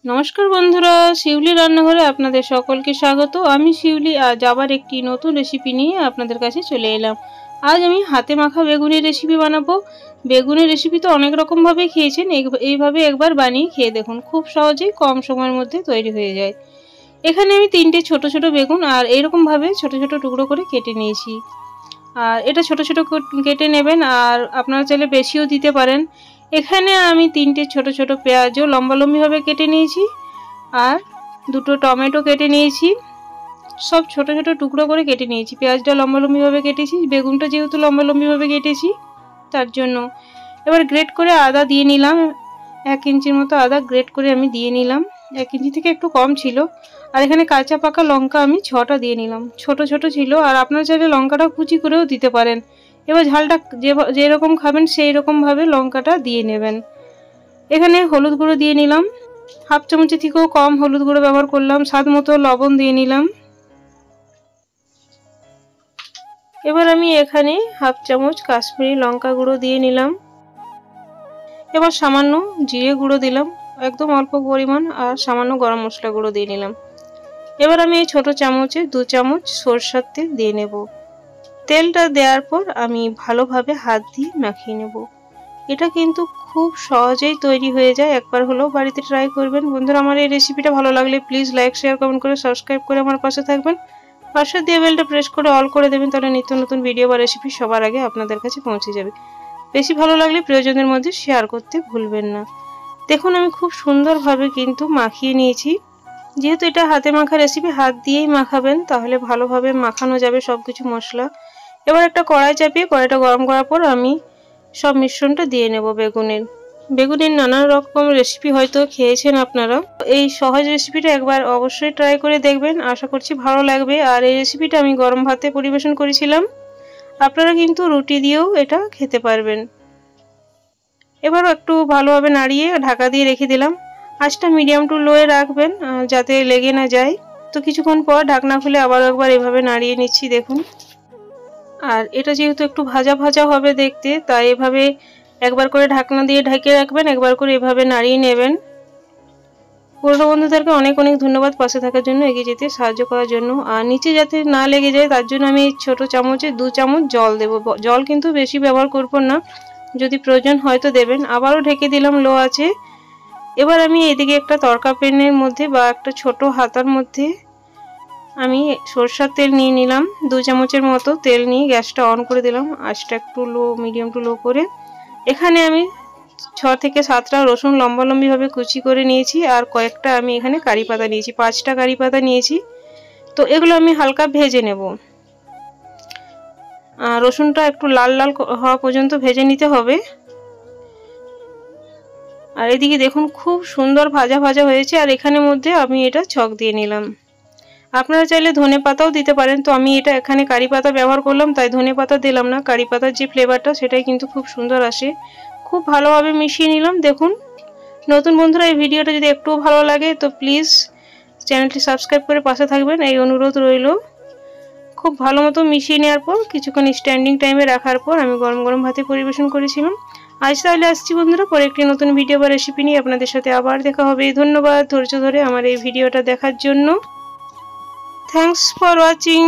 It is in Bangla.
নমস্কার বন্ধুরা, শিউলি রান্নাঘরে আপনাদের সকলকে স্বাগত। আমি শিউলি আজ আবার একটি নতুন রেসিপি নিয়ে আপনাদের কাছে চলে এলাম। আজ আমি হাতে মাখা বেগুনের রেসিপি বানাবো। বেগুনের রেসিপি তো অনেক রকমভাবে খেয়েছেন, এইভাবে একবার বানিয়ে খেয়ে দেখুন, খুব সহজেই কম সময়ের মধ্যে তৈরি হয়ে যায়। এখানে আমি 3টে ছোট ছোট বেগুন আর এইরকমভাবে ছোট ছোট টুকরো করে কেটে নিয়েছি। আর এটা ছোট ছোট কেটে নেবেন, আর আপনারা চাইলে বেশিও দিতে পারেন। এখানে আমি 3টে ছোট ছোট পেঁয়াজও লম্বালম্বিভাবে কেটে নিয়েছি, আর 2টো টমেটো কেটে নিয়েছি। সব ছোট ছোট টুকরো করে কেটে নিয়েছি। পেঁয়াজটা লম্বালম্বিভাবে কেটেছি, বেগুনটা যেহেতু লম্বালম্বিভাবে কেটেছি তার জন্য। এবার গ্রেট করে আদা দিয়ে নিলাম, 1 ইঞ্চির মতো আদা গ্রেট করে আমি দিয়ে নিলাম। 1 ইঞ্চি থেকে একটু কম ছিল। আর এখানে কাঁচা পাকা লঙ্কা আমি 6টা দিয়ে নিলাম, ছোট ছোট ছিল। আর আপনারা চাইলে লঙ্কাটা কুচি করেও দিতে পারেন। এবার ঝালটা যেরকম খাবেন সেই রকমভাবে লঙ্কাটা দিয়ে নেবেন। এখানে হলুদ গুঁড়ো দিয়ে নিলাম, 1/2 চামচের থেকেও কম হলুদ গুঁড়ো ব্যবহার করলাম। স্বাদ মতো লবণ দিয়ে নিলাম। এবার আমি এখানে 1/2 চামচ কাশ্মীরি লঙ্কা গুঁড়ো দিয়ে নিলাম। এবার সামান্য জিরে গুঁড়ো দিলাম, একদম অল্প পরিমাণ, আর সামান্য গরম মশলা গুঁড়ো দিয়ে নিলাম। এবার আমি এই ছোট চামচে 2 চামচ সরষের তেল দিয়ে নেব। তেলটা দেওয়ার পর আমি ভালোভাবে হাত দিয়ে মাখিয়ে নেব। এটা কিন্তু খুব সহজেই তৈরি হয়ে যায়, একবার হলেও বাড়িতে ট্রাই করবেন। বন্ধুরা, আমার এই রেসিপিটা ভালো লাগলে প্লিজ লাইক, শেয়ার, কমেন্ট করে সাবস্ক্রাইব করে আমার পাশে থাকবেন। পাশে দিয়ে বেলটা প্রেস করে অল করে দেবেন, তাহলে নিত্য নতুন ভিডিও বা রেসিপি সবার আগে আপনাদের কাছে পৌঁছে যাবে। বেশি ভালো লাগলে প্রিয়জনের মধ্যে শেয়ার করতে ভুলবেন না। দেখুন, আমি খুব সুন্দরভাবে কিন্তু মাখিয়ে নিয়েছি। যেহেতু এটা হাতে মাখা রেসিপি, হাত দিয়েই মাখাবেন, তাহলে ভালোভাবে মাখানো যাবে সব কিছু মশলা। এবার একটা কড়াই চাপিয়ে কড়াইটা গরম করার পর আমি সব মিশ্রণটা দিয়ে নেব। বেগুনের নানা রকম রেসিপি হয়তো খেয়েছেন আপনারা। এই সহজ রেসিপিটা একবার অবশ্যই ট্রাই করে দেখবেন, আশা করছি ভালো লাগবে। আর এই রেসিপিটা আমি গরম ভাতে পরিবেশন করেছিলাম, আপনারা কিন্তু রুটি দিয়েও এটা খেতে পারবেন। এবার একটু ভালোভাবে নাড়িয়ে ঢাকা দিয়ে রেখে দিলাম। আঁচটা মিডিয়াম টু লোয়ে রাখবেন যাতে লেগে না যায়। তো কিছুক্ষণ পর ঢাকনা খুলে আবার একবার এভাবে নাড়িয়ে নিচ্ছি, দেখুন। আর এটা যেহেতু একটু ভাজা ভাজা হবে দেখতে, তাই এভাবে একবার করে ঢাকনা দিয়ে ঢেকে রাখবেন, একবার করে এভাবে নাড়িয়ে নেবেন। পুরনো বন্ধুদেরকে অনেক অনেক ধন্যবাদ পাশে থাকার জন্য, এগিয়ে যেতে সাহায্য করার জন্য। আর নিচে যাতে না লেগে যায় তার জন্য আমি ছোট চামচে 2 চামচ জল দেব। জল কিন্তু বেশি ব্যবহার করব না, যদি প্রয়োজন হয়তো দেবেন। আবারও ঢেকে দিলাম লো আছে। এবার আমি এদিকে একটা তরকা প্যানের মধ্যে বা একটা ছোট হাতার মধ্যে আমি সরষের তেল নিয়ে নিলাম। 2 চামচের মতো তেল নিয়ে গ্যাসটা অন করে দিলাম, আঁচটা একটু লো, মিডিয়াম টু লো করে। এখানে আমি 6 থেকে 7টা রসুন লম্বালম্বিভাবে কুচি করে নিয়েছি, আর কয়েকটা আমি এখানে কারি পাতা নিয়েছি, 5টা কারি পাতা নিয়েছি। তো এগুলো আমি হালকা ভেজে নেব। রসুনটা একটু লাল লাল হওয়া পর্যন্ত ভেজে নিতে হবে। আর এদিকে দেখুন খুব সুন্দর ভাজা ভাজা হয়েছে। আর এখানের মধ্যে আমি এটা ছক দিয়ে নিলাম। আপনারা চাইলে ধনে পাতাও দিতে পারেন, তো আমি এটা এখানে কারি পাতা ব্যবহার করলাম, তাই ধনে পাতা দিলাম না। কারি পাতার যে ফ্লেভারটা সেটাই কিন্তু খুব সুন্দর আসে। খুব ভালোভাবে মিশিয়ে নিলাম। দেখুন, নতুন বন্ধুরা এই ভিডিওটা যদি একটুও ভালো লাগে তো প্লিজ চ্যানেলটি সাবস্ক্রাইব করে পাশে থাকবেন, এই অনুরোধ রইল। খুব ভালো মতো মিশিয়ে নেওয়ার পর কিছুক্ষণ স্ট্যান্ডিং টাইমে রাখার পর আমি গরম গরম ভাতে পরিবেশন করেছিলাম। আজ তাহলে আসছি বন্ধুরা, পরে একটি নতুন ভিডিও বা রেসিপি নিয়ে আপনাদের সাথে আবার দেখা হবে। ধন্যবাদ ধৈর্য ধরে আমার এই ভিডিওটা দেখার জন্য। Thanks for watching.